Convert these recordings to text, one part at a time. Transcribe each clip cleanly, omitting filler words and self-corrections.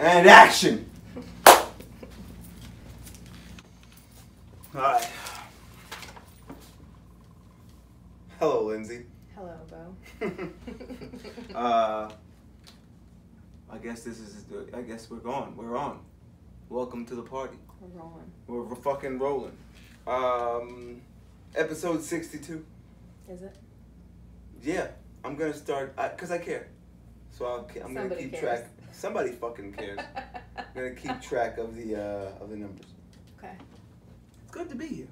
And action! Alright. Hello, Lindsay. Hello, Bo. I guess this is. I guess we're going. We're on. Welcome to the party. We're rolling. We're fucking rolling. Episode 62. Is it? Yeah, I'm gonna start because I care. So I'm gonna keep track. Somebody fucking cares. I'm gonna keep track of the numbers. Okay. It's good to be here.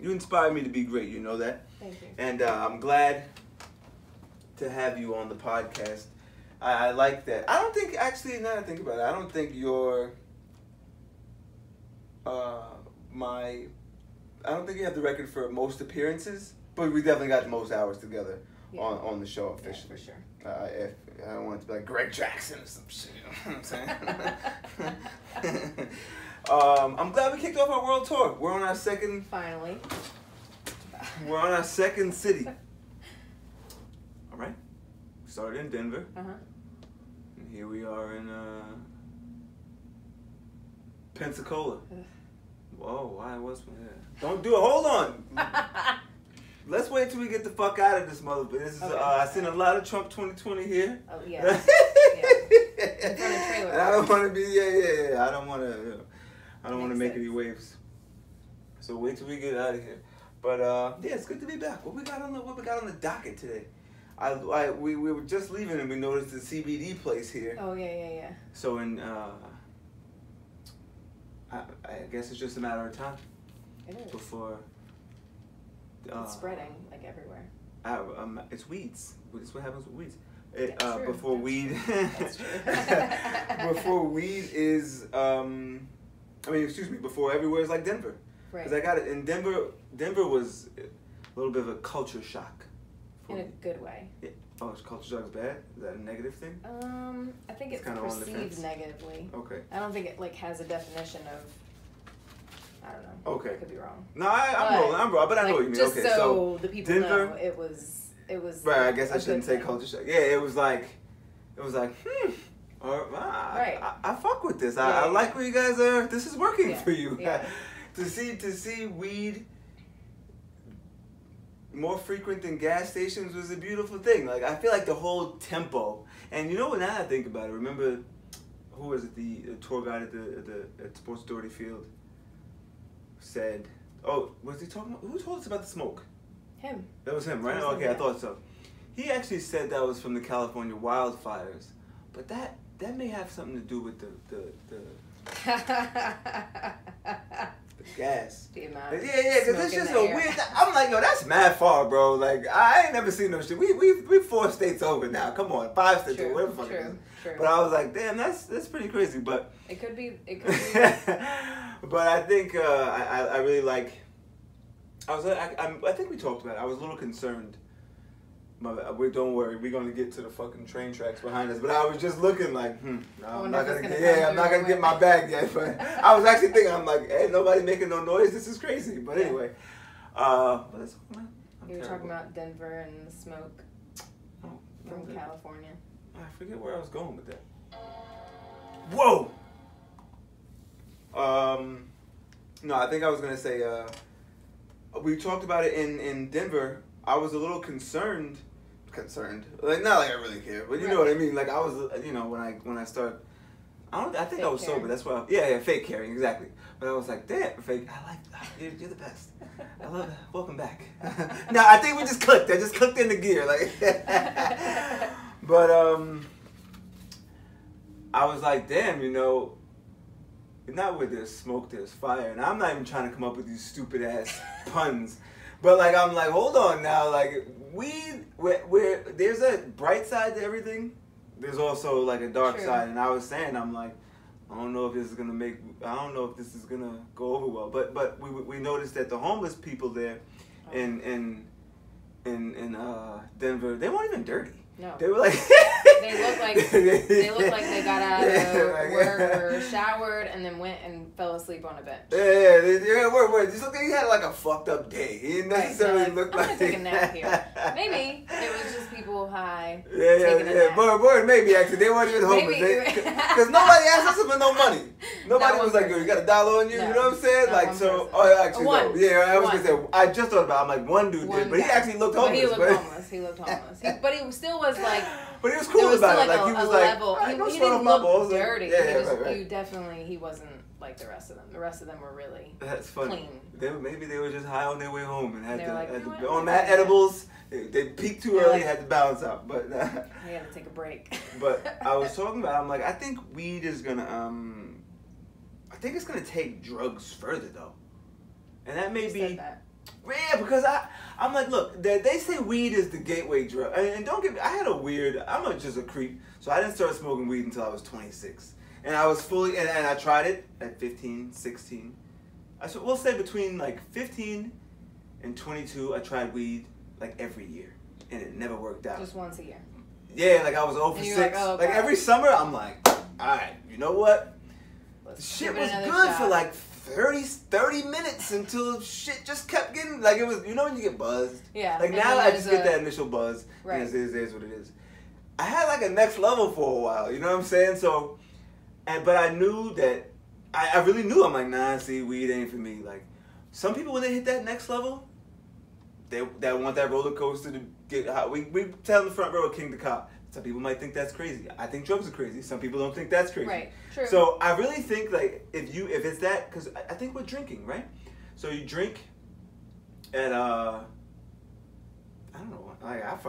You inspire me to be great. You know that. Thank you. And I'm glad to have you on the podcast. I like that. I don't think, actually, now that I think about it, I don't think you're I don't think you have the record for most appearances, but we definitely got the most hours together on the show officially. Yeah, for sure. I don't want it to be like Greg Jackson or some shit. You know what I'm saying? I'm glad we kicked off our world tour. We're on our second. Finally. We're on our second city. All right. We started in Denver. Uh-huh. And here we are in Pensacola. Whoa, why was there? Don't do it. Hold on. Let's wait till we get the fuck out of this motherfucker. This is Okay. I seen a lot of Trump 2020 here. Oh yeah. In front of trailer. And I don't want to be yeah. I don't want to Makes make sense. any waves. So wait till we get out of here. But yeah, it's good to be back. What we got on the docket today? We were just leaving and we noticed the CBD place here. Oh yeah. So I guess it's just a matter of time It is. before It's spreading like everywhere. it's weeds. That's what happens with weeds. True. Before That's weed, true. That's true. before weed is before everywhere is like Denver. Right. Because I got it in Denver. Denver was a little bit of a culture shock. In a good way. Yeah. Oh, culture shock is bad? Is that a negative thing? I think it's kinda on the fence. perceived negatively. Okay. I don't think it like has a definition of. I don't know. Okay. I could be wrong. No, I'm rolling, but I know what you mean. Just Okay, so the people Denver, know, it was. Right, I guess I shouldn't say thing. culture shock. Yeah, it was like, or, Right. I fuck with this. Yeah, I yeah. like where you guys are. This is working for you. Yeah. to see weed more frequent than gas stations was a beautiful thing. Like I feel like the whole tempo. And you know what? Now that I think about it, remember who was it? The tour guide at Sports Authority Field said, "Oh, was he talking about? Who told us about the smoke?" Him. That was him, right? That was him, Okay, I yeah. thought so. He actually said that was from the California wildfires, but that may have something to do with the gas. The amount Yeah, of because smoke it's in just the a air. weird. I'm like, yo, that's mad far, bro. Like, I ain't never seen no shit. We 4 states over now. Come on, 5 states over, whatever the fuck it is. True. But I was like, damn, that's pretty crazy. But It could be. but I think I really like. I think we talked about it. I was a little concerned. Don't worry, we're gonna get to the fucking train tracks behind us. But I was just looking like, I'm not gonna get my bag yet. But I was actually thinking, I'm like, hey, nobody making no noise. This is crazy. But anyway, but that's, You were talking about Denver and the smoke from California. I forget where I was going with that. Whoa. No, I think I was gonna say. We talked about it in Denver. I was a little concerned, like not like I really care, but you know what I mean. Like I was, when I start, I think I was Fake sober. That's why, yeah, fake caring, exactly. But I was like, damn, fake. I like you're the best. I love it. Welcome back. No, I think we just clicked. I just clicked in the gear, like. But I was like, damn, not where there's smoke, there's fire. And I'm not even trying to come up with these stupid ass puns. But like, I'm like, hold on now. Like, weed, where there's a bright side to everything, there's also like a dark side. And I was saying, I'm like, I don't know if this is gonna go over well. But we noticed that the homeless people there in Denver, they weren't even dirty. No. They were like They look like they got out of work or showered and then went and fell asleep on a bench. Word. Just look, he had like a fucked up day. He didn't necessarily look like. I'm gonna take a nap here. Maybe it was just people high. Yeah. Word, maybe actually they weren't even homeless. Because nobody asked us for no money. Nobody was like, yo, you got $1 on you? No, you know what I'm saying? Like so. Oh, actually, no. Yeah, I was gonna say. I just thought about. I'm like one dude did, but he actually looked homeless. He looked homeless. But he still was like. But he was cool about it. Like he was like, he didn't look dirty. He wasn't like the rest of them. The rest of them were really That's funny. clean. Maybe they were just high on their way home and had to on that edibles. They peaked too early, had to balance out. But they had to take a break. But I was talking about. I'm like, I think weed is gonna. I think it's gonna take drugs further though, and that may be. Yeah, because I'm like, look, they say weed is the gateway drug. And don't get me, I'm just a creep. So I didn't start smoking weed until I was 26. And I was fully, and I tried it at 15, 16. We'll say between like 15 and 22, I tried weed like every year. And it never worked out. Just once a year. Yeah, like I was 0 for 6. Like every summer, I'm like, all right, you know what? The shit was good for like 30 minutes until shit just kept getting, like it was, you know when you get buzzed? Yeah. Like now I just get that initial buzz. Right. And it is what it is. I had like a next level for a while, you know what I'm saying? So, but I knew that, I really knew, I'm like, nah, see, weed ain't for me. Like, some people when they hit that next level, they want that roller coaster to get hot. We tell them the front row king the cop. Some people might think that's crazy. I think drugs are crazy. Some people don't think that's crazy. Right. True. So I really think like if it's that, because I think we're drinking, right? So you drink at I don't know. Like I've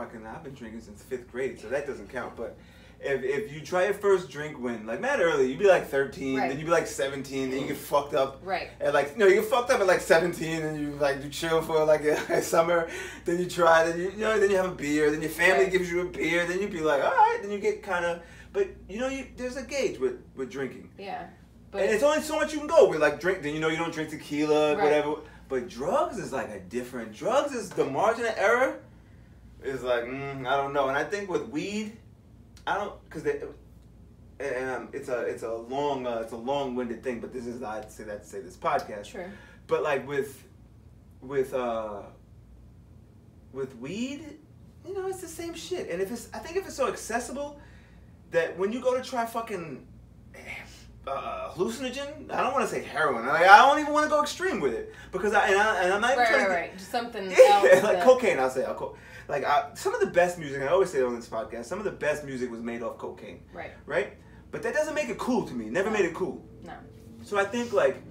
been drinking since 5th grade, so that doesn't count. But if you try your first drink when like mad early, you'd be like 13, then you'd be like 17, then you get fucked up. Right. And like you get fucked up at like 17, and you chill for like a summer. Then you try, then then you have a beer. Then your family gives you a beer. Then you'd be like, all right. Then you get kind of, but there's a gauge with drinking. Yeah. But and it's only so much you can go with like drink. Then you don't drink tequila, whatever. But drugs is like a different. Drugs is the margin of error. Is like I don't know. And I think with weed. I don't, it's a long-winded thing, but this is I'd say that to say this podcast. Sure. But like with weed, it's the same shit. And I think if it's so accessible that when you go to try fucking hallucinogen, I don't want to say heroin. Like, I don't even want to go extreme with it because I'm not even trying to just something else like cocaine. I'll say some of the best music, and I always say it on this podcast, some of the best music was made off cocaine. Right. Right? But that doesn't make it cool to me. Never made it cool. No. So I think, like,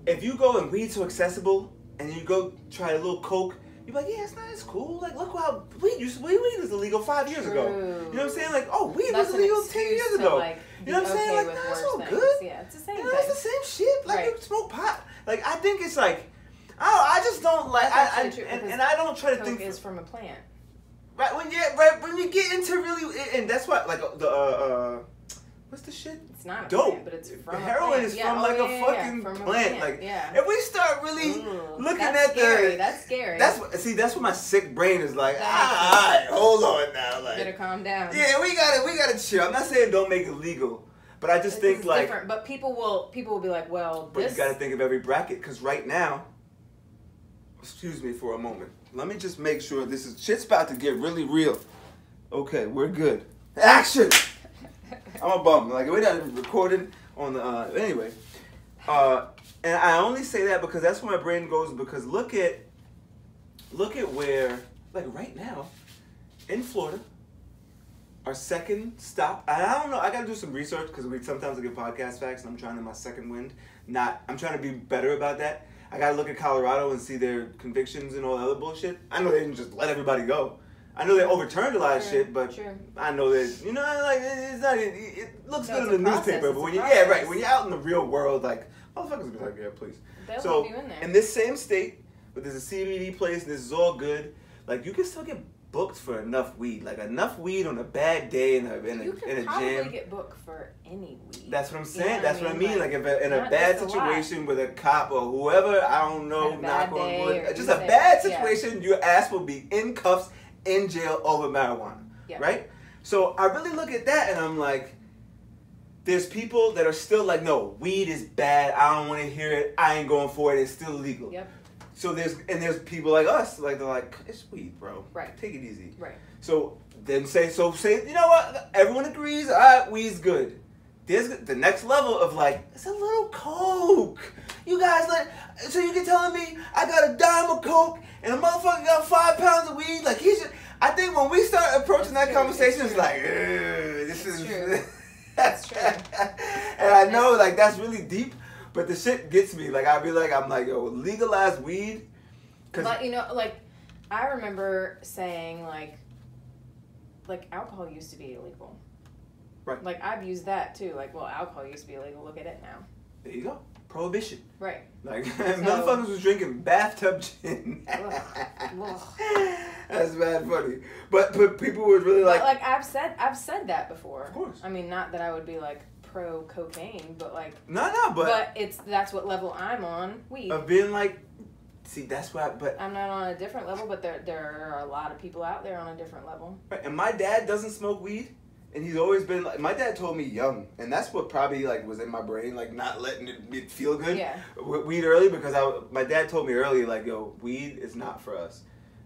if you go and weed's so accessible, and you go try a little coke, you're like, yeah, it's not as cool. Like, look how weed was illegal 5 years ago. You know what I'm saying? Like, weed was illegal 10 years ago. Like, you know what I'm saying? Like, nah, it's all good. Yeah, it's the same thing. It's the same shit. Like, you smoke pot. Like, I think it's like, I just don't like, and I don't try to think. Coke is from a plant. Right when you get into really, and that's why like what's the shit? It's not a dope, plant, but it's from heroin is from like a fucking plant. Like if we start really looking at that's scary. That's what my sick brain is like. Alright, hold on now, like better calm down. Yeah, we gotta chill. I'm not saying don't make it legal, but I just think like different. But people will be like, well, but you gotta think of every bracket because right now. Excuse me for a moment. Let me just make sure shit's about to get really real. Okay, we're good. Action! I'm a bum. Like, we're not recording on the, anyway. And I only say that because that's where my brain goes because look at where, like right now, in Florida, our second stop, I don't know, I gotta do some research because sometimes I get podcast facts and I'm trying to my second wind. I'm trying to be better about that. I gotta look at Colorado and see their convictions and all the other bullshit. I know they didn't just let everybody go. I know they overturned a lot of shit, but I know that like it's not. It looks good in the newspaper, but when when you're out in the real world, like motherfuckers be like, yeah, please. They'll leave you in there. In this same state, but there's a CBD place and this is all good. Like you can still get booked for enough weed, like enough weed on a bad day in a jam. You can probably get booked for any weed. That's what I'm saying. That's what I mean. Like if in a bad situation with a cop or whoever, I don't know, knock on wood, just a bad situation, your ass will be in cuffs, in jail over marijuana, right? So I really look at that and I'm like, there's people that are still like, no, weed is bad. I don't want to hear it. I ain't going for it. It's still illegal. Yep. So there's people like us, like they're like, it's weed, bro. Right. Take it easy. Right. So say, you know what? Everyone agrees. All right, weed's good. There's the next level of like, it's a little coke. You guys so you can telling me I got a dime of coke and a motherfucker got 5 pounds of weed? Like I think when we start approaching that conversation, it's like, this is true. That's true. And I know like that's really deep, but the shit gets me. Like I'm like, yo, legalize weed. But you know, like I remember saying like alcohol used to be illegal. Right. Like I've used that too. Like, well, alcohol used to be illegal. Look at it now. There you go. Prohibition. Right. Like motherfuckers was drinking bathtub gin. That's bad funny. But people were really like. But like I've said that before. Of course. I mean, not that I would be like pro cocaine, but like. No, but. But that's what level I'm on. Weed. Of being like. See, that's why. But I'm not on a different level, but there are a lot of people out there on a different level. Right. And my dad doesn't smoke weed. And he's always been like, my dad told me young, and that's what probably like was in my brain, like not letting it feel good. Yeah. Weed early because my dad told me early, like, yo, weed is not for us.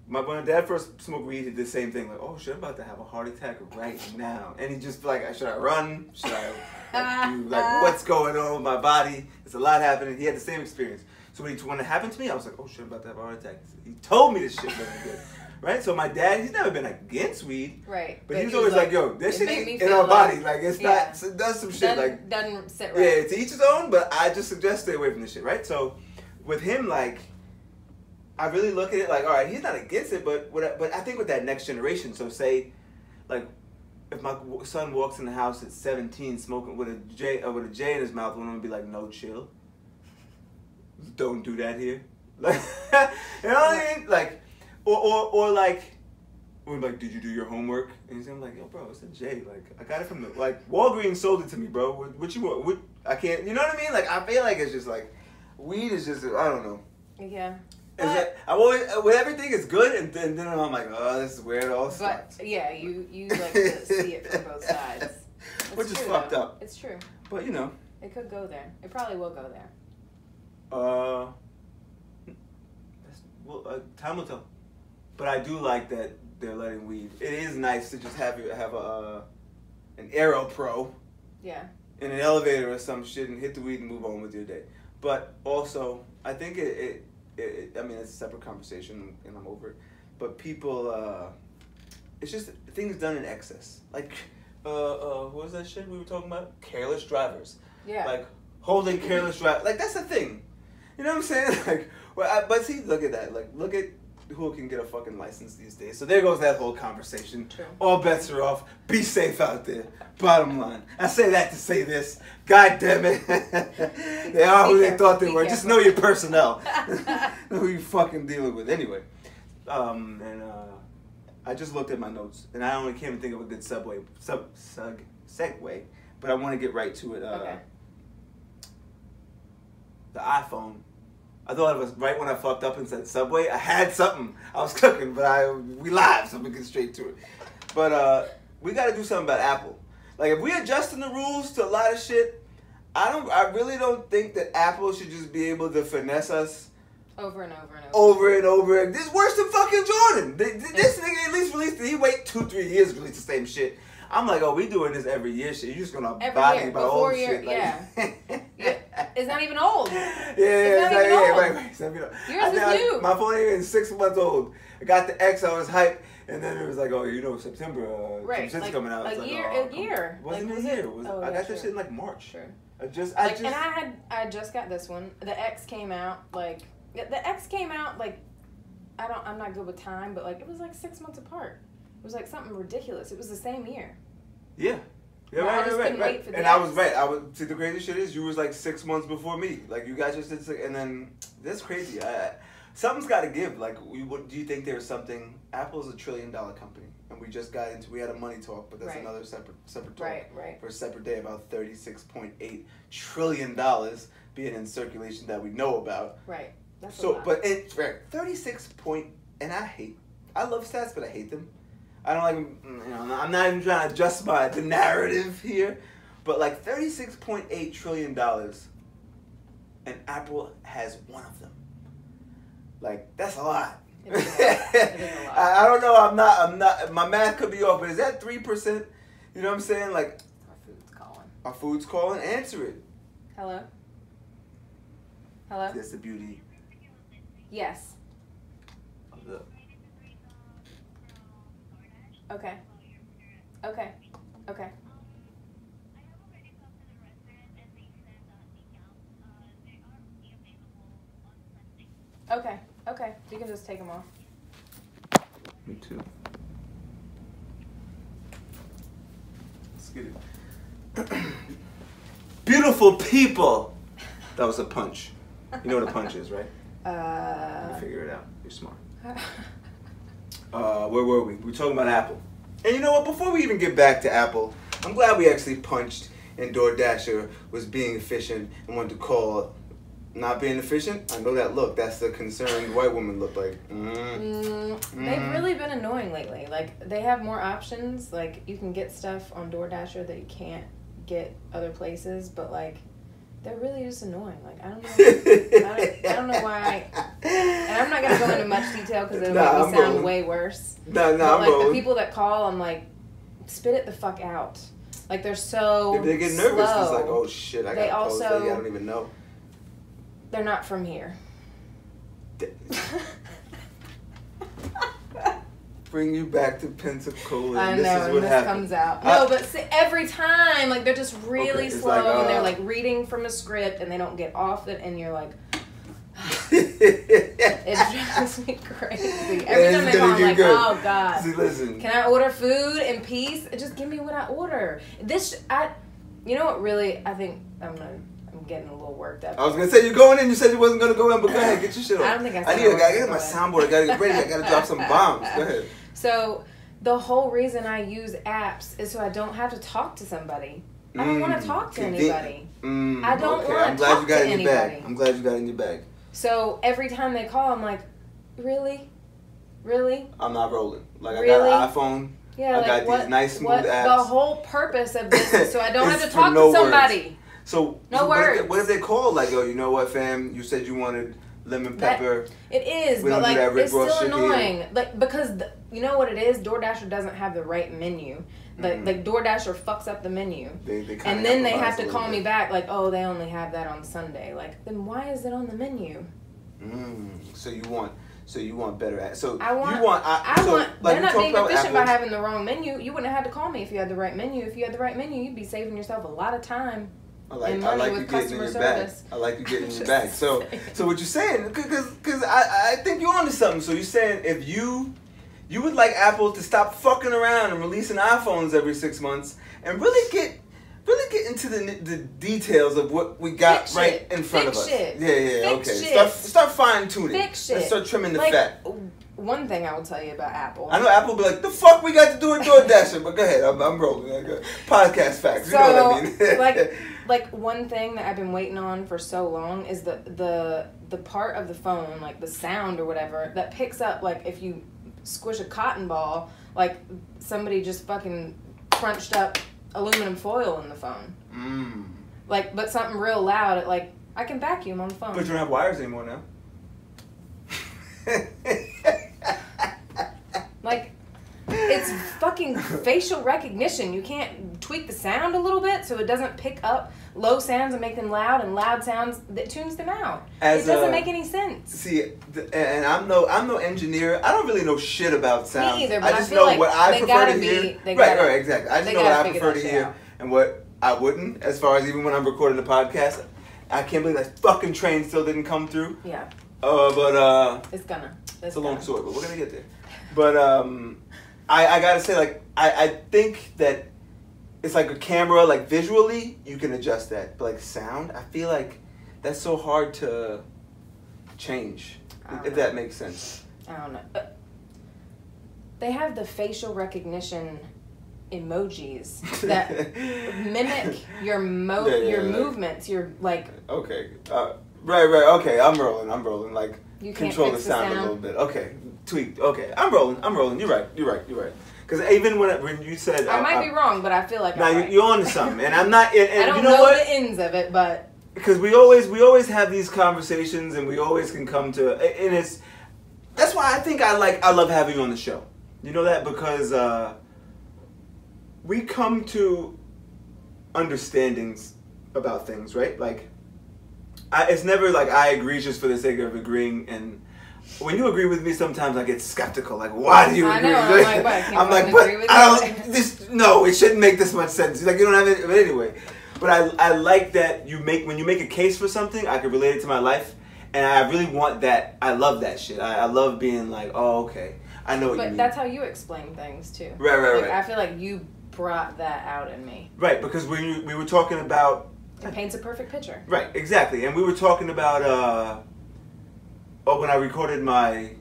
When my dad first smoked weed, he did the same thing, like, oh shit, I'm about to have a heart attack right now, and he just like, should I run? Should I do what's going on with my body? It's a lot happening. He had the same experience. So when it happened to me, I was like, oh shit, I'm about to have a heart attack. He told me this shit wasn't good. Right? So my dad, he's never been against weed. Right. But he's always like, yo, this shit ain't in our body. Like, it's not, it does some shit. Doesn't sit right. Yeah, to each his own, but I just suggest stay away from this shit, right? So with him, like, I really look at it like, all right, he's not against it, but I think with that next generation, so say, like, if my son walks in the house at 17 smoking with a J in his mouth, I'm going to be like, no, chill. Don't do that here. Like, you know what I mean? Like, or like, we're like, did you do your homework? And he's like, yo, bro, it's a J. Like, I got it from Walgreens sold it to me, bro. What you want? I can't, you know what I mean? Like, I feel like it's just like, weed is just, I don't know. Yeah. I always, with everything is good, and then I'm like, oh, this is where it all starts. But yeah, you like to see it from both sides. Which is fucked up. It's true. But you know. It could go there. It probably will go there. Time will tell. But I do like that they're letting weed. It is nice to just have an Aero Pro. Yeah. In an elevator or some shit and hit the weed and move on with your day. But also, I think I mean, it's a separate conversation and I'm over it. But people, it's just things done in excess. Like, what was that shit we were talking about? Careless drivers. Yeah. Like, holding careless drivers. Like, that's a thing. You know what I'm saying? Like, but see, look at that. Like, look at who can get a fucking license these days. So there goes that whole conversation. True. All bets are off. Be safe out there. Bottom line. I say that to say this. God damn it. They are who they thought they were. Just know your personnel. Know who you fucking dealing with. Anyway. I just looked at my notes. And I only can't even think of a good segue. But I want to get right to it. Okay. The iPhone. I thought it was right when I fucked up and said Subway. I had something. I was cooking, but we live, so I'm gonna get straight to it. But we got to do something about Apple. Like, if we adjusting the rules to a lot of shit, I really don't think that Apple should just be able to finesse us over and over and over. Over and over. This is worse than fucking Jordan. This nigga at least released. He wait 2-3 years to release the same shit. I'm like, oh, we doing this every year shit. You're just gonna body about old shit. Like, yeah. It's not even old. Yeah, it's not even old. Wait. It's not even old. Yours is new. My phone ain't even 6 months old. I got the X, I was hyped, and then it was like, oh, you know, September, right. some shit's coming out. A year. It wasn't a year. I got this shit in like March. Sure. And I just got this one. The X came out like I'm not good with time, but like it was like 6 months apart. It was like something ridiculous. It was the same year. Yeah. Yeah, right. And I was right. See, the crazy shit is you was like 6 months before me. Like, you guys just did and then that's crazy. Something's got to give. Like, what do you think there's something? Apple's $1 trillion company, and we had a money talk, but that's another separate talk. Right. For a separate day about $36.8 trillion being in circulation that we know about. Right. That's so, but it's 36 point, and I love stats, but I hate them. I don't like, I'm not even trying to justify the narrative here, but like $36.8 trillion, and Apple has one of them. Like, that's a lot. It is a lot. I don't know. I'm not. My math could be off, but is that 3%? You know what I'm saying? Like, Our food's calling. our food's calling. Answer it. Hello? Hello? That's the beauty Yes. of the. Okay. Okay. Okay. Okay. Okay. You can just take them off. Me too. Let's get it. Beautiful people. That was a punch. You know what a punch is, right? You figure it out. You're smart. Where were we? We were talking about Apple. And you know what? Before we even get back to Apple, I'm glad we actually punched and DoorDasher was being efficient and wanted to call not being efficient. I know that look. That's the concerned white woman look like. They've really been annoying lately. Like, they have more options. Like, you can get stuff on DoorDasher that you can't get other places, but like, they're really just annoying. Like, I don't know. I don't know why. And I'm not gonna go into much detail because it'll make me sound way worse. No, but like the people that call, I'm like, spit it the fuck out. Like, they're so. If they get nervous, slow. it's like, oh shit, I got calls. I don't even know. They're not from here. Bring you back to Pensacola. I this know, is and what this happens. comes out. No, but see, every time, like, they're just really slow, like, and they're like reading from a script, and they don't get off it, and you're like, it drives me crazy. Every time they call, I'm like, oh god, See, listen. Can I order food in peace? Just give me what I order. You know what? Really, I think I'm getting a little worked up. I was gonna say you're going in. You said you wasn't gonna go in, but go ahead, get your shit on. I don't think I gotta get my soundboard. I gotta get ready. I gotta drop some bombs. Go ahead. So the whole reason I use apps is so I don't have to talk to somebody. I don't want to talk to anybody. I don't want to talk to anybody. I'm glad you got it in your bag. So every time they call, I'm like, really? Really? I'm not rolling. Like, Really? I got an iPhone. Yeah, I like got these nice smooth apps. The whole purpose of this is so I don't have to It's talk for no to somebody. words. So No words. What if they call like, yo, you know what, fam? You said you wanted lemon pepper. It is, We but don't do like that Rick it's Ross still shit here. annoying. Like, because you know what it is? DoorDasher doesn't have the right menu. Like DoorDasher fucks up the menu. They kinda and then they have improvise to a call little me bit. back like, oh, they only have that on Sunday. Like, then why is it on the menu? So you want better at so I want. like They're not we being talked about efficient by Apple. having the wrong menu. You wouldn't have had to call me if you had the right menu. If you had the right menu, you'd be saving yourself a lot of time. I like and money you with getting in customer your bag. service. I like you getting in your Just bag. So what you're saying? Because I think you're onto something. So you're saying if you would like Apple to stop fucking around and releasing iPhones every 6 months and really get into the details of what we got Fix right shit. in front Fix of us. shit. Yeah. Fix Okay. shit. Start fine tuning. Fix shit. Let's start trimming the Like, fat. One thing I will tell you about Apple. I know Apple be like, the fuck we got to do with DoorDasher, but go ahead, I'm rolling. Podcast facts, you know what I mean? like one thing that I've been waiting on for so long is the part of the phone, like the sound or whatever, that picks up, like if you squish a cotton ball, like somebody just fucking crunched up aluminum foil in the phone. Like, but something real loud, I can vacuum on the phone. But you don't have wires anymore now. Like, it's fucking facial recognition. You can't tweak the sound a little bit so it doesn't pick up low sounds and make them loud, and loud sounds that tunes them out. It doesn't make any sense. See, and I'm no engineer. I don't really know shit about sound. Me either, but I just I feel know like what I they prefer gotta to hear. be. Right, exactly. I just know what I prefer to that hear out. and what I wouldn't. As far as even when I'm recording the podcast, I can't believe that fucking train still didn't come through. Yeah. But it's gonna. It's a long story, but we're gonna get there. But I gotta say, like, I think that it's like a camera, like visually you can adjust that, but like sound, I feel like that's so hard to change. If that makes sense. I don't know. They have the facial recognition emojis that mimic your movements. Your like. Okay. Right. Okay. I'm rolling. Like, You can't control the fix the sound a sound. little bit. Okay. Tweak. Okay. I'm rolling. You're right. Because Because even when you said... I might be wrong, but I feel like I'm right. You're on to something. And I'm not... And I don't you know know the ends of it, but... Because we always have these conversations, and we always can come to... And it's... That's why I love having you on the show. You know that? Because we come to understandings about things, right? Like, it's never like I agree just for the sake of agreeing. And when you agree with me, sometimes I get skeptical. Like, why do you agree? I'm like, but no, it shouldn't make this much sense. Like, you don't have it. But anyway, but I like that when you make a case for something, I can relate it to my life. And I really want that. I love that shit. I love being like, oh, okay. I know what you mean. But that's how you explain things, too. Right. I feel like you brought that out in me. Right, because we were talking about... It paints a perfect picture. Right, exactly. And we were talking about... when I recorded my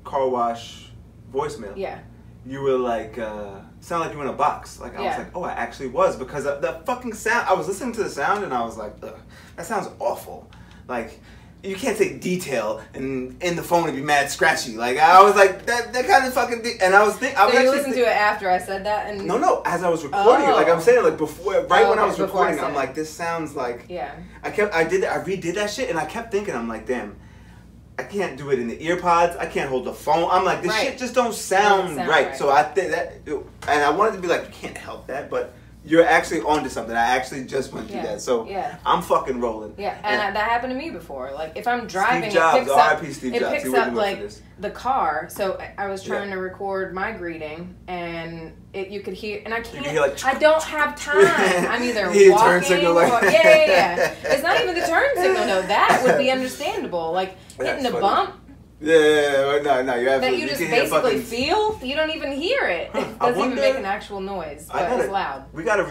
car wash voicemail. Yeah. You were like... sound like you were in a box. Like, I was like, oh, I actually was. Because the fucking sound... I was listening to the sound and I was like, ugh, that sounds awful. Like... You can't say detail and in the phone and be mad scratchy. Like, I was like, that kind of fucking thing. And I was thinking... So you listened to it after I said that? And No, as I was recording it. Like, I'm saying, like, before... Right when I was recording, I'm like, this sounds like... Yeah. I redid that shit, and I kept thinking, I'm like, damn, I can't do it in the ear pods. I can't hold the phone. I'm like, this shit just don't sound right. So I think that... And I wanted to be like, you can't help that, but... You're actually onto something. I actually just went through that. So I'm fucking rolling. Yeah, and that happened to me before. Like, if I'm driving, Steve Jobs, it picks up like the car. So I was trying to record my greeting, and you could hear, and I can't. Like, I don't have time. I'm either walking or yeah. It's not even the turn signal. No, that would be understandable. Like hitting a bump. No, you're absolutely... That you just basically feel? You don't even hear it. It doesn't even make an actual noise, but it's loud. We gotta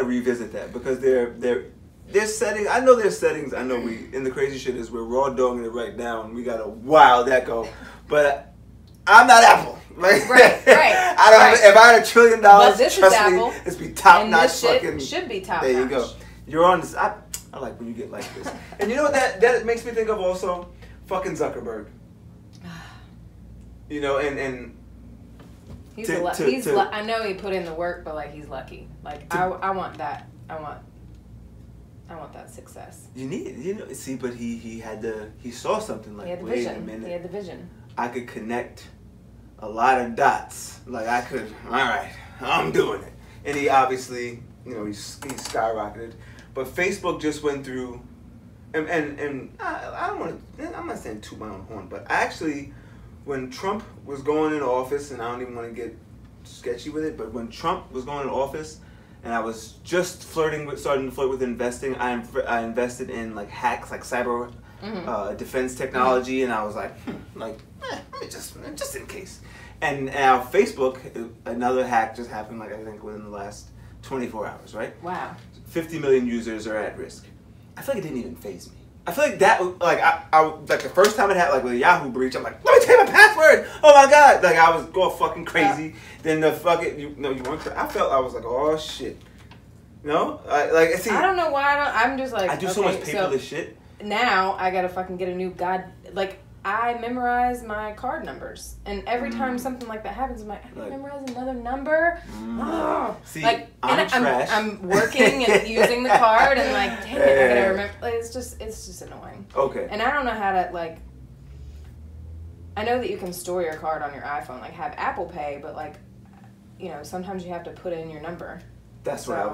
revisit that, because there's settings... I know there's settings. I know in the crazy shit is we're raw dogging it right now, and we got a wild echo. But I'm not Apple. Like, right. I don't have, if I had $1 trillion, trust me, it's be top-notch fucking... should be top-notch. There you go. You're on this... I like when you get like this. And you know what that makes me think of also? Fucking Zuckerberg. You know, and I know he put in the work, but like he's lucky. Like I want that. I want that success. You need it, you know. See, but he saw something like, wait a minute. He had the vision. I could connect a lot of dots. Like I could. All right, I'm doing it. And he obviously, you know, he skyrocketed. But Facebook just went through, and I don't want to. I'm not saying toot my own horn, but I actually. When Trump was going into office, and I don't even want to get sketchy with it, but when Trump was going into office, and I was just starting to flirt with investing, I invested in like hacks, like cyber defense technology, and I was like, let me just in case. And now Facebook, another hack just happened, like I think within the last 24 hours, right? Wow. 50 million users are at risk. I feel like it didn't even faze me. I feel like that, like, I like the first time it happened, like with a Yahoo breach, I'm like, let me take my password. Oh my God. Like, I was going fucking crazy. Yeah. Then the fucking, you weren't crazy. I was like, oh shit. No? See. I don't know why I'm just like, I do so much paperless shit. Now I gotta fucking get a new I memorize my card numbers, and every time something like that happens, I'm like, I didn't memorize another number. Oh. See, I'm working and using the card, and like, damn it, I gotta remember. Like, it's just annoying. Okay. And I don't know how to like. I know that you can store your card on your iPhone, like have Apple Pay, but like, you know, sometimes you have to put in your number. That's where I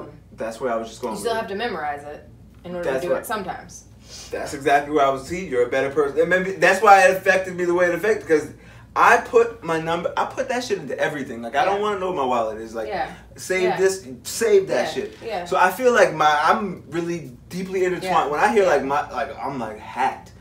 was just going. You still have to memorize it in order to do it sometimes. That's exactly where I was. See, you're a better person. And maybe that's why it affected me the way it affected, because I put my number. I put that shit into everything. Like I don't want to know what my wallet is. Like save this, save that shit. Yeah. So I feel like I'm really deeply intertwined. Yeah. When I hear I'm like hacked.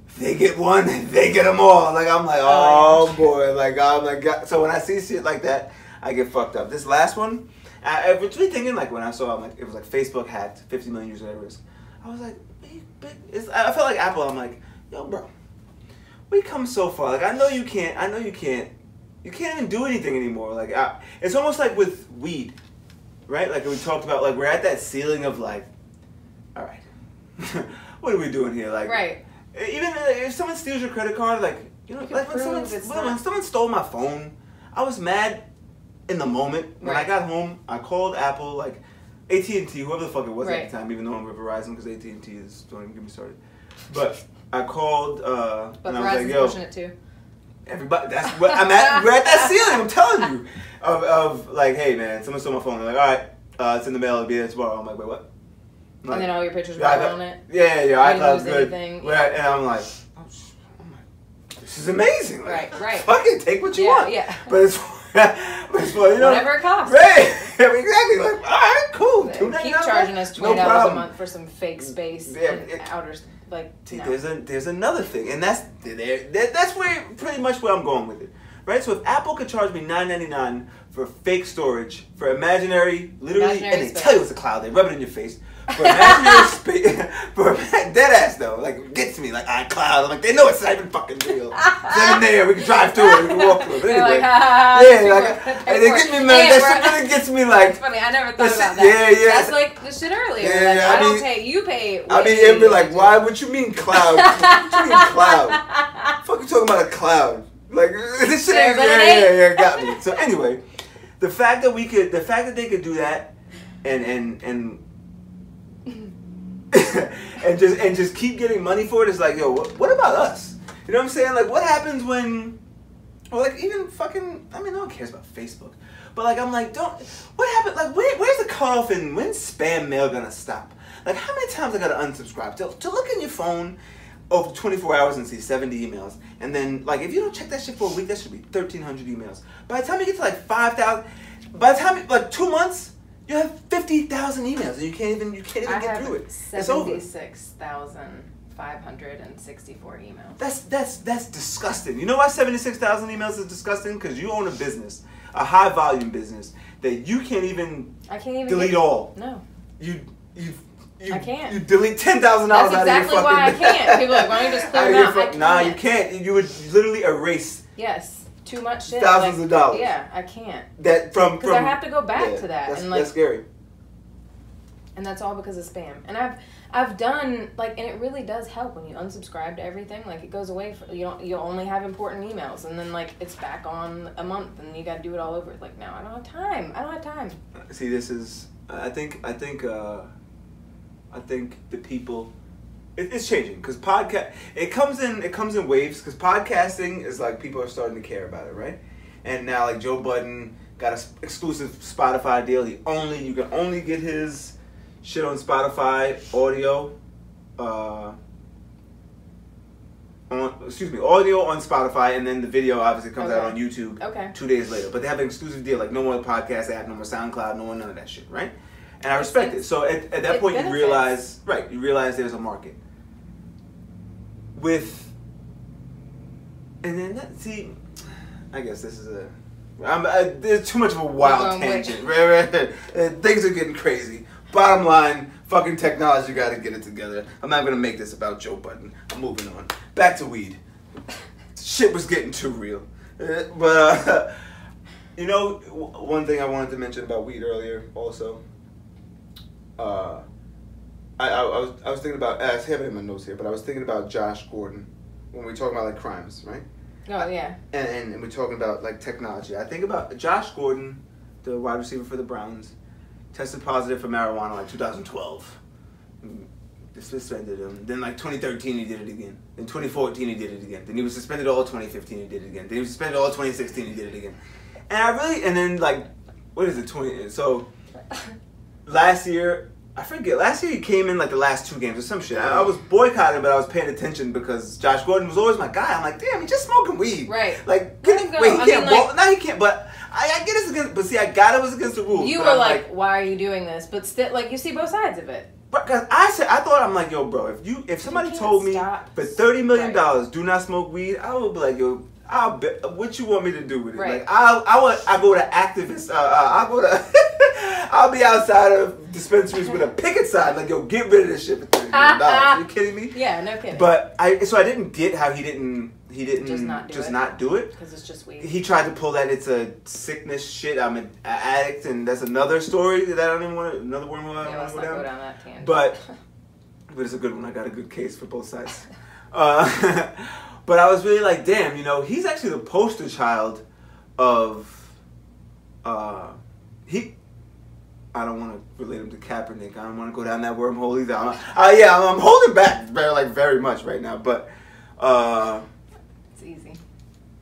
If they get one, they get them all. Like I'm like, oh boy. Like I'm like, God. So when I see shit like that, I get fucked up. This last one, I was really thinking like when I saw it was like Facebook hacked, 50 million users at risk. I was like. I felt like Apple. I'm like, yo, bro, we come so far. Like, I know you can't even do anything anymore. Like, it's almost like with weed, right? Like we talked about. Like we're at that ceiling of like, all right, what are we doing here? Like, right. Even if someone steals your credit card, like when someone stole my phone, I was mad in the moment. When I got home, I called Apple, like AT&T, whoever the fuck it was at the time, even though I'm with Verizon, because AT&T is, don't even get me started. But I called, but and I was Verizon's like, yo, pushing it too. Everybody, that's what I'm at. We're at that ceiling. I'm telling you, of like, hey man, someone stole my phone. They're like, all right, it's in the mail. It'll be there tomorrow. I'm like, wait, what? Like, and then all your pictures were on it. Yeah, iCloud's good. Yeah. And I'm like, oh my, this is amazing. Like, right. Fucking take what you want. Yeah. But it's for, you know, whatever it costs. Right. Exactly. Like, all right, cool. Keep charging us $20 a month for some fake space and outer. Like, see, no. there's another thing, and that's where pretty much where I'm going with it, right? So if Apple could charge me $9.99 for fake storage for imaginary, literally, and they tell you it's a cloud, they rub it in your face. For imaginary space, for dead ass though, like it gets me, like iCloud. I'm like, they know it's not even fucking real. It's not even there. We can drive through it. We can walk through it. But anyway, and they get me mad. That shit really gets me like. It's funny. I never thought about that. Yeah. That's like the shit earlier. Yeah, like, I don't pay. You pay. I mean, it'd be like, why? What you mean cloud? What you mean cloud? Fuck you talking about a cloud? Like this shit ain't. Yeah, got me. So anyway, the fact that they could do that, and and just keep getting money for it is like, yo, what about us? You know what I'm saying? Like, what happens when, or like even fucking, I mean, no one cares about Facebook, but like, I'm like, what happened? Like, where's the cutoff and when's spam mail gonna stop? Like, how many times I gotta unsubscribe to look in your phone over 24 hours and see 70 emails, and then like if you don't check that shit for a week, that should be 1,300 emails. By the time you get to like 5,000, by the time like 2 months. You have 50,000 emails and you can't even get through it. 76,564 emails. That's disgusting. You know why 76,000 emails is disgusting? Because you own a business, a high volume business that you can't even. I can't even delete all. No. I can't. You delete $10,000 out of your fucking. That's exactly why I can't. People are like, why don't you just clear them out? Nah, you can't. You would literally erase. Yes. Too much shit. Thousands of dollars. Yeah, I can't. That because I have to go back to that. That's, and like, that's scary. And that's all because of spam. And I've done like, and it really does help when you unsubscribe to everything. Like it goes away. You only have important emails, and then like it's back on a month, and you got to do it all over. Like now I don't have time. See, this is. I think the people. It's changing because it comes in waves because podcasting is like people are starting to care about it, right? And now like Joe Budden got an exclusive Spotify deal. You can only get his shit on Spotify audio, audio on Spotify, and then the video obviously comes out on YouTube 2 days later. But they have an exclusive deal, like no more podcast app, no more SoundCloud, no more none of that shit, right? And I respect it. So at that point, you realize there's a market. And then I guess this is there's too much of a wild tangent. Things are getting crazy. Bottom line, fucking technology got to get it together. I'm not gonna make this about Joe Budden. I'm moving on. Back to weed. Shit was getting too real. But you know, one thing I wanted to mention about weed earlier also. I was thinking about, I have it in my notes here, but I was thinking about Josh Gordon when we were talking about like crimes, right? Oh yeah. And we're talking about like technology. I think about Josh Gordon, the wide receiver for the Browns, tested positive for marijuana like 2012. They suspended him. Then like 2013 he did it again. In 2014 he did it again. Then he was suspended all 2015 he did it again. Then he was suspended all 2016 he did it again. And then like, what is it, so last year he came in like the last 2 games or some shit. I was boycotting, but I was paying attention because Josh Gordon was always my guy. I'm like, damn, he's just smoking weed. Right. Like, he can't walk. No, he can't. But I get it's against. But see, I got it was against the rules. You were like, why are you doing this? But still, like, you see both sides of it. Because I thought, I'm like, yo, bro, if somebody told me for $30 million, do not smoke weed, I would be like, yo, I'll bet. What you want me to do with it? Right. Like, I go to activists. I'll be outside of dispensaries with a picket sign. Like, yo, get rid of this shit for $30 million. Are you kidding me? Yeah, no kidding. But I didn't get how he didn't just not do it because it's just weed. He tried to pull that it's a sickness shit. I'm an addict, and that's another story that I don't even want to. Another wormhole I don't want to go down that tangent. But it's a good one. I got a good case for both sides. But I was really like, damn, you know, he's actually the poster child of he. I don't want to relate him to Kaepernick. I don't want to go down that wormhole either. I'm holding back very much right now, but it's easy.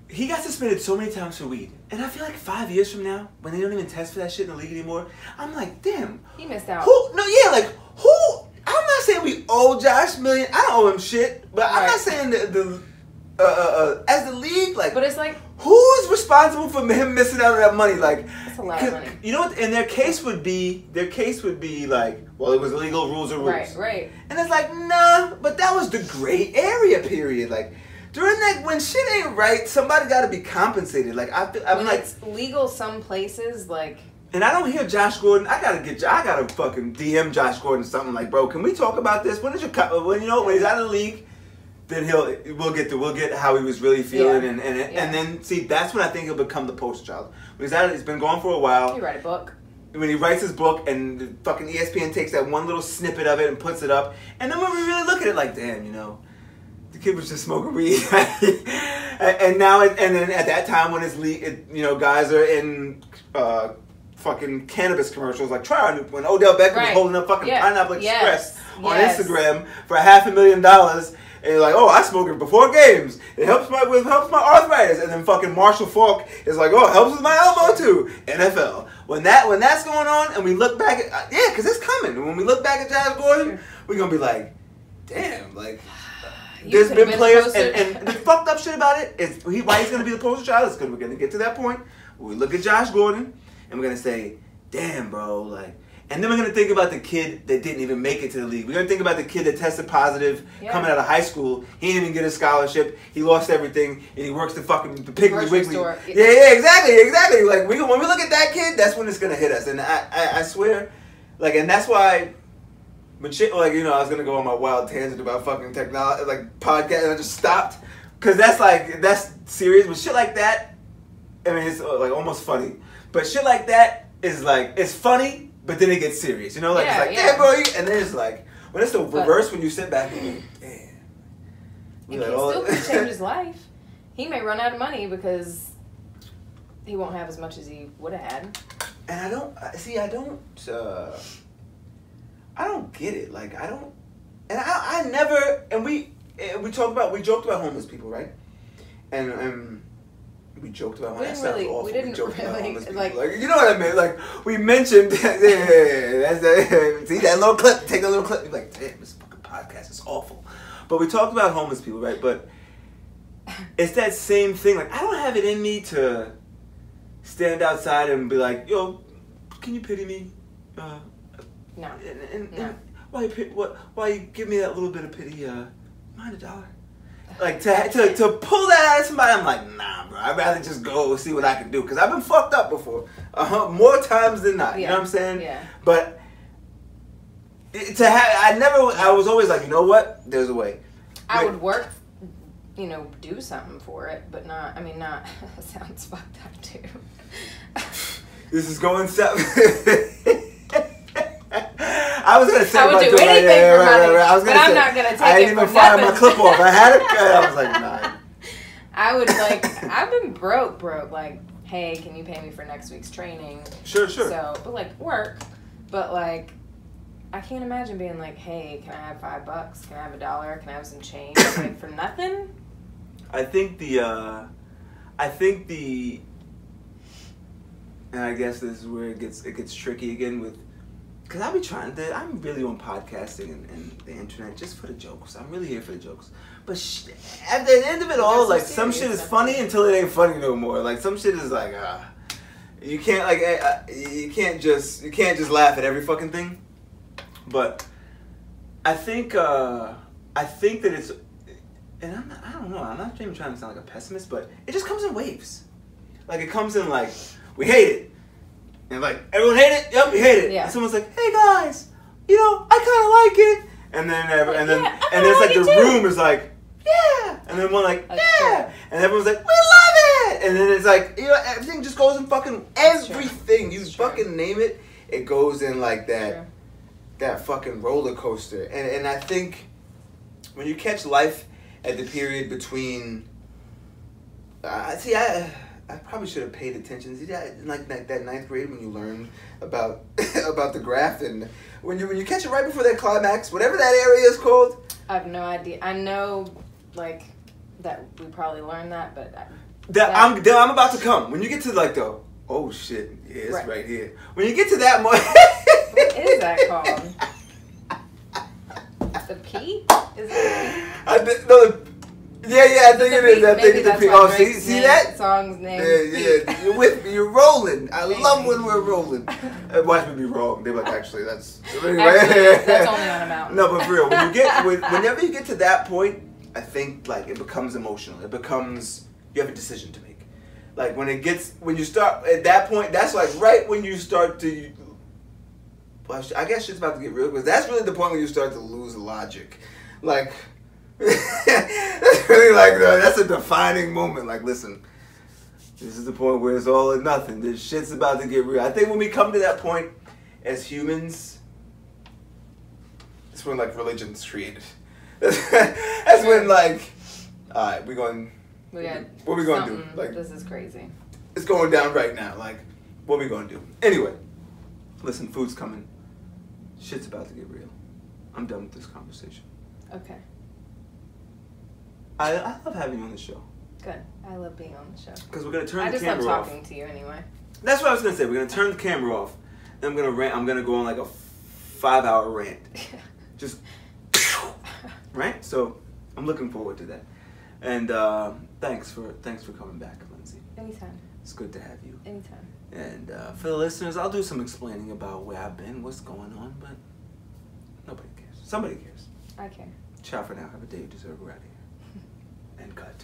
He got suspended so many times for weed, and I feel like 5 years from now, when they don't even test for that shit in the league anymore, I'm like, damn, he missed out. Who? No, yeah, like who? I'm not saying we owe Josh million. I don't owe him shit, but I'm not saying the as the league, like, but it's like, who is responsible for him missing out on that money? Like, that's a lot of money. You know what? And their case would be like, well, it was illegal, rules are rules. Right. And it's like, nah, but that was the gray area period. Like, during that, when shit ain't right, somebody got to be compensated. Like, I'm like, it's legal some places, like. And I don't hear Josh Gordon. I gotta fucking DM Josh Gordon something like, bro, can we talk about this? When he's out of the league, then we'll get how he was really feeling, and then see, that's when I think he'll become the poster child. When he's out, he's been gone for a while. He write a book. When he writes his book, and the fucking ESPN takes that one little snippet of it and puts it up, and then when we really look at it, like, damn, the kid was just smoking weed, and then at that time when guys are in fucking cannabis commercials, like when Odell Beckham was holding up fucking Pineapple Express on Instagram for $500,000. And you're like, oh, I smoke it before games. It helps my arthritis. And then fucking Marshall Faulk is like, oh, it helps with my elbow too. NFL. When that's going on, and we look back at because it's coming. And when we look back at Josh Gordon, we're gonna be like, damn, like there's been players, and the fucked up shit about it is why he's gonna be the poster child is because we're gonna get to that point where we look at Josh Gordon and we're gonna say, damn, bro, like. And then we're going to think about the kid that didn't even make it to the league. We're going to think about the kid that tested positive coming out of high school. He didn't even get a scholarship. He lost everything. And he works the Piggly Wiggly. Yeah, exactly. Like, when we look at that kid, that's when it's going to hit us. And I swear, like, and that's why when shit, like, I was going to go on my wild tangent about fucking technology, like, podcast, and I just stopped. Because that's serious. But shit like that, I mean, it's, like, almost funny. But shit like that is, like, it's funny. But then it gets serious, it's like, damn, bro, and then it's like, when it's the reverse, when you sit back and you go, damn. It still could change his life. He may run out of money because he won't have as much as he would have had. And I don't get it. Like, I never, and we joked about homeless people, right? And we joked about homeless people. We didn't really, like, you know what I mean? Like, we mentioned, see that little clip, take that little clip, you're like, damn, this fucking podcast is awful. But we talked about homeless people, right? But it's that same thing. Like, I don't have it in me to stand outside and be like, yo, can you pity me? No. And why you give me that little bit of pity? Mind $1. Like, to pull that out of somebody, I'm like, nah, bro. I'd rather just go see what I can do. Because I've been fucked up before. More times than not. You know what I'm saying? Yeah. But I was always like, you know what? There's a way. I would work, do something for it. But not, sounds fucked up too. This is going south. I was gonna say I would do anything for money, I was gonna but say, I'm not gonna take it. I didn't even fire my clip off. I had it. I was like, nah. I would I've been broke. Like, hey, can you pay me for next week's training? Sure. So, but like work, but like, I can't imagine being like, hey, can I have $5? Can I have $1? Can I have some change? Like, for nothing. I think and I guess this is where it gets tricky again with. Because I'm really on podcasting and the internet just for the jokes. I'm really here for the jokes. But at the end of it all, like, some shit is funny until it ain't funny no more. Like, some shit is like, you can't just laugh at every fucking thing. But I think that it's, and I don't know, I'm not even trying to sound like a pessimist, but it just comes in waves. Like, it comes in like, we hate it. And like, everyone hate it? Yep, we hate it. Yeah. And someone's like, hey guys, I kind of like it. And then it's like the room is like, yeah. And then one like, yeah. And everyone's like, we love it. And then it's like, everything just goes in fucking everything. You fucking name it, it goes in like that fucking roller coaster. And I think when you catch life at the period between, I probably should have paid attention. See that in like that ninth grade when you learn about about the graph and when you catch it right before that climax, whatever that area is called. I have no idea. I know, like, that we probably learned that, but I'm about to come. When you get to like the oh shit, yeah, it's right here. When you get to that what is that called? The P? Is it the P? I think it is. I think it's the P. Oh, see that? Song's name. Yeah. You're with me. You're rolling. I love when we're rolling. Watch me be wrong. They're like, actually, that's only on a mountain. No, but for real, whenever you get to that point, I think like it becomes emotional. It becomes you have a decision to make. Like when you start at that point, that's like right when you start to. Well, I guess shit's about to get real because that's really the point when you start to lose logic. Like, that's really like, that's a defining moment. Like, listen, this is the point where it's all or nothing. This shit's about to get real. I think when we come to that point as humans, that's when, like, religion's created. That's when, like, all right, what are we going to do? Like, this is crazy. It's going down right now. Like, what are we going to do? Anyway, listen, food's coming. Shit's about to get real. I'm done with this conversation. Okay. I love having you on the show. Good. I love being on the show. Because we're going to turn the camera off. I just love talking to you anyway. That's what I was going to say. We're going to turn the camera off. Then I'm going to rant. I'm going to go on like a 5-hour rant. Just, right? So I'm looking forward to that. And thanks for coming back, Lindsay. Anytime. It's good to have you. Anytime. And for the listeners, I'll do some explaining about where I've been, what's going on, but nobody cares. Somebody cares. I care. Ciao for now. Have a day you deserve. We're out of here. And cut.